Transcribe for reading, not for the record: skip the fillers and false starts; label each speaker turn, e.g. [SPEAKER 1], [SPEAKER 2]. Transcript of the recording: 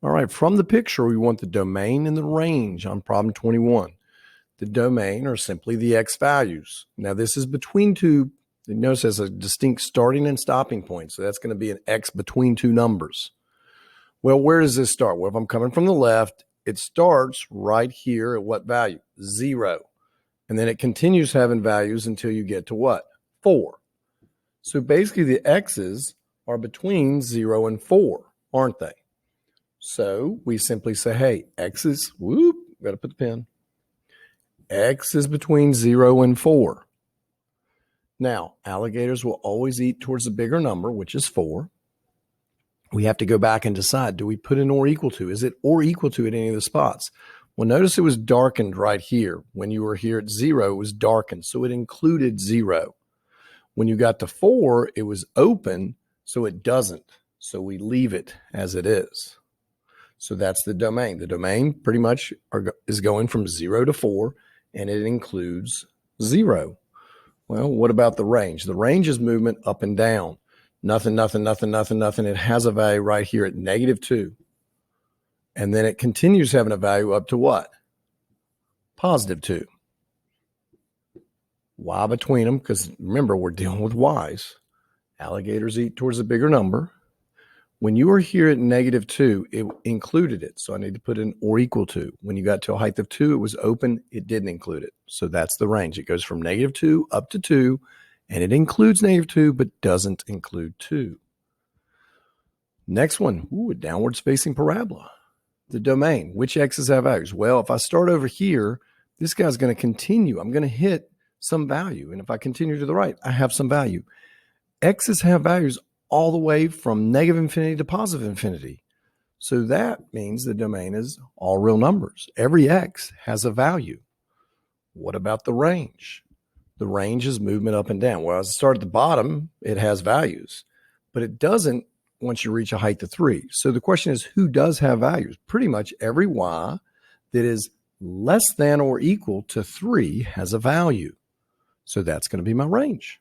[SPEAKER 1] All right, from the picture, we want the domain and the range on problem 21. The domain are simply the x values. Now, this is between two. Notice there's a distinct starting and stopping point, so that's going to be an x between two numbers. Well, where does this start? Well, if I'm coming from the left, it starts right here at what value? 0. And then it continues having values until you get to what? 4. So basically the x's are between 0 and 4, aren't they? So we simply say, hey, x is, got to put the pen. X is between 0 and 4. Now, alligators will always eat towards the bigger number, which is 4. We have to go back and decide, do we put an or equal to? Is it or equal to at any of the spots? Well, notice it was darkened right here. When you were here at 0, it was darkened, so it included 0. When you got to 4, it was open, so it doesn't. So we leave it as it is. So that's the domain. The domain pretty much is going from 0 to 4, and it includes 0. Well, what about the range? The range is movement up and down. Nothing, nothing, nothing, nothing, nothing. It has a value right here at -2. And then it continues having a value up to what? +2. Y between them, because remember, we're dealing with y's. Alligators eat towards a bigger number. When you were here at -2, it included it. So I need to put in or equal to. When you got to a height of 2, it was open. It didn't include it. So that's the range. It goes from -2 up to 2, and it includes -2, but doesn't include 2. Next one, a downward spacing parabola. The domain, which x's have values? Well, if I start over here, this guy's going to continue. I'm going to hit some value. And if I continue to the right, I have some value. X's have values all the way from -infinity to +infinity. So that means the domain is all real numbers. Every x has a value. What about the range? The range is movement up and down. Well, as I start at the bottom, it has values, but it doesn't once you reach a height of 3. So the question is, who does have values? Pretty much every y that is less than or equal to 3 has a value. So that's going to be my range.